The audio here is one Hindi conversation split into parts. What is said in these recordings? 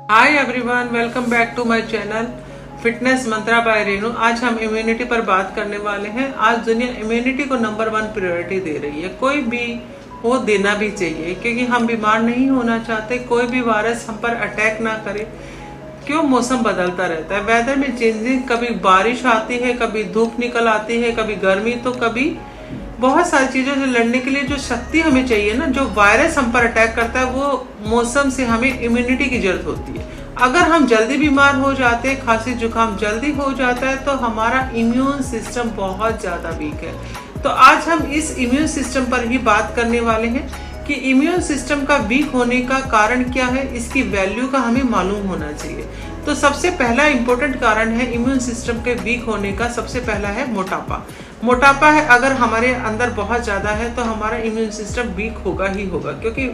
Hi everyone, welcome back to my channel fitness Mantra by Renu. आज हम इम्यूनिटी पर बात करने वाले हैं। आज दुनिया इम्यूनिटी को नंबर 1 प्रायोरिटी दे रही है। कोई भी हो देना भी चाहिए, क्योंकि हम बीमार नहीं होना चाहते। कोई भी वायरस हम पर अटैक ना करे। क्यों? मौसम बदलता रहता है, वेदर में चेंजिंग, कभी बारिश आती है, कभी धूप निकल आती है, कभी गर्मी, तो कभी बहुत सारी चीजों से लड़ने के लिए जो शक्ति हमें चाहिए ना, जो वायरस हम पर अटैक करता है, वो मौसम से हमें इम्यूनिटी की जरूरत होती है। अगर हम जल्दी बीमार हो जाते हैं, खांसी जुकाम जल्दी हो जाता है, तो हमारा इम्यून सिस्टम बहुत ज्यादा वीक है। तो आज हम इस इम्यून सिस्टम पर ही बात करने वाले हैं कि इम्यून सिस्टम का वीक होने का कारण क्या है, इसकी वैल्यू का हमें मालूम होना चाहिए। तो सबसे पहला इंपॉर्टेंट कारण है इम्यून सिस्टम के वीक होने का, सबसे पहला है मोटापा। मोटापा है अगर हमारे अंदर बहुत ज़्यादा है तो हमारा इम्यून सिस्टम वीक होगा ही होगा, क्योंकि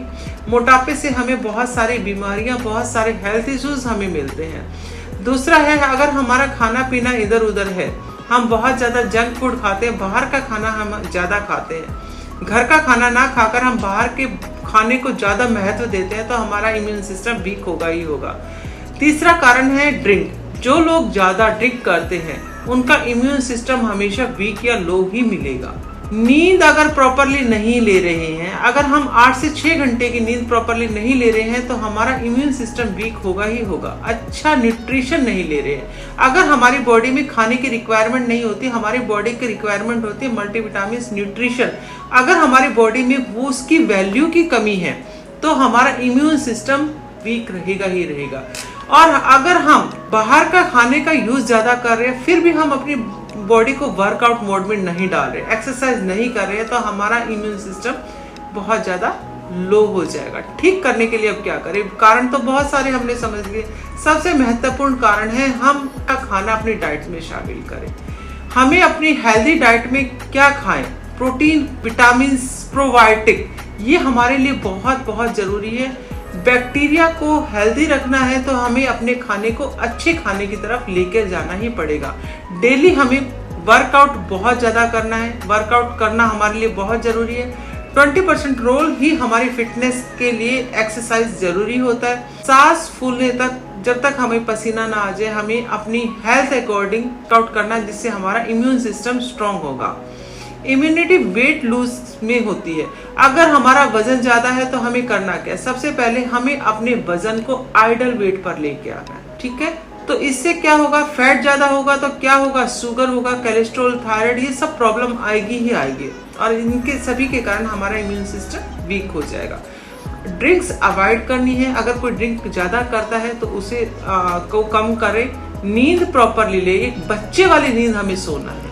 मोटापे से हमें बहुत सारी बीमारियां, बहुत सारे हेल्थ इश्यूज हमें मिलते हैं। दूसरा है अगर हमारा खाना पीना इधर उधर है, हम बहुत ज़्यादा जंक फूड खाते हैं, बाहर का खाना हम ज़्यादा खाते हैं, घर का खाना ना खाकर हम बाहर के खाने को ज़्यादा महत्व देते हैं, तो हमारा इम्यून सिस्टम वीक होगा ही होगा। तीसरा कारण है ड्रिंक। जो लोग ज़्यादा ड्रिंक करते हैं उनका इम्यून सिस्टम हमेशा वीक या लो ही मिलेगा। नींद अगर प्रॉपरली नहीं ले रहे हैं, अगर हम 8 से 6 घंटे की नींद प्रॉपरली नहीं ले रहे हैं, तो हमारा इम्यून सिस्टम वीक होगा ही होगा। अच्छा न्यूट्रिशन नहीं ले रहे हैं, अगर हमारी बॉडी में खाने की रिक्वायरमेंट नहीं होती, हमारी बॉडी की रिक्वायरमेंट होती है मल्टीविटामिन न्यूट्रिशन, अगर हमारी बॉडी में वो उसकी वैल्यू की कमी है, तो हमारा इम्यून सिस्टम वीक रहेगा ही रहेगा। और अगर हम बाहर का खाने का यूज ज्यादा कर रहे हैं, फिर भी हम अपनी बॉडी को वर्कआउट मोड में नहीं डाल रहे, एक्सरसाइज नहीं कर रहे हैं, तो हमारा इम्यून सिस्टम बहुत ज्यादा लो हो जाएगा। ठीक करने के लिए अब क्या करें? कारण तो बहुत सारे हमने समझ लिए। सबसे महत्वपूर्ण कारण है हम खाना अपनी डाइट में शामिल करें। हमें अपनी हेल्दी डाइट में क्या खाएं? प्रोटीन, विटामिन, प्रोबायोटिक, ये हमारे लिए बहुत बहुत जरूरी है। बैक्टीरिया को हेल्दी रखना है तो हमें अपने खाने को अच्छे खाने की तरफ लेकर जाना ही पड़ेगा। डेली हमें वर्कआउट बहुत ज़्यादा करना है, वर्कआउट करना हमारे लिए बहुत ज़रूरी है। 20% रोल ही हमारी फिटनेस के लिए एक्सरसाइज जरूरी होता है। सांस फूलने तक, जब तक हमें पसीना ना आ जाए, हमें अपनी हेल्थ अकॉर्डिंग वर्कआउट करना, जिससे हमारा इम्यून सिस्टम स्ट्रांग होगा। इम्यूनिटी वेट लूज में होती है। अगर हमारा वजन ज्यादा है तो हमें करना क्या है? सबसे पहले हमें अपने वजन को आइडल वेट पर लेके आना है, ठीक है? तो इससे क्या होगा? फैट ज्यादा होगा तो क्या होगा? शुगर होगा, कोलेस्ट्रॉल, थायराइड, ये सब प्रॉब्लम आएगी ही आएगी, और इनके सभी के कारण हमारा इम्यून सिस्टम वीक हो जाएगा। ड्रिंक्स अवॉइड करनी है। अगर कोई ड्रिंक ज्यादा करता है तो उसे को कम करे। नींद प्रॉपरली ले, एक बच्चे वाली नींद हमें सोना है।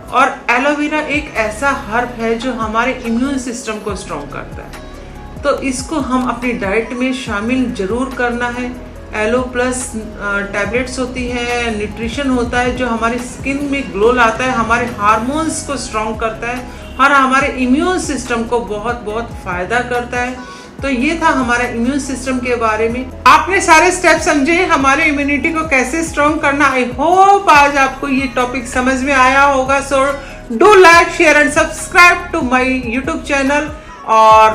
और एलोवेरा एक ऐसा हर्ब है जो हमारे इम्यून सिस्टम को स्ट्रॉन्ग करता है, तो इसको हम अपनी डाइट में शामिल जरूर करना है। एलो प्लस टैबलेट्स होती है, न्यूट्रिशन होता है जो हमारी स्किन में ग्लो लाता है, हमारे हार्मोन्स को स्ट्रॉन्ग करता है और हमारे इम्यून सिस्टम को बहुत बहुत फायदा करता है। तो ये था हमारा इम्यून सिस्टम के बारे में। आपने सारे स्टेप समझे हमारे इम्यूनिटी को कैसे स्ट्रॉन्ग करना। आई होप आज आपको ये टॉपिक समझ में आया होगा। So do like, share and subscribe to my YouTube channel, और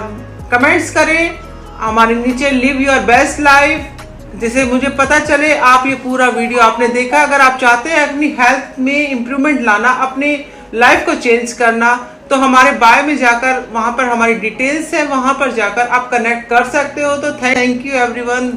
कमेंट्स करें हमारे नीचे, लिव योर बेस्ट लाइफ, जिसे मुझे पता चले आप ये पूरा वीडियो आपने देखा। अगर आप चाहते हैं अपनी हेल्थ में इम्प्रूवमेंट लाना, अपने लाइफ को चेंज करना, तो हमारे बायो में जाकर, वहां पर हमारी डिटेल्स है, वहां पर जाकर आप कनेक्ट कर सकते हो। तो थैंक यू एवरीवन।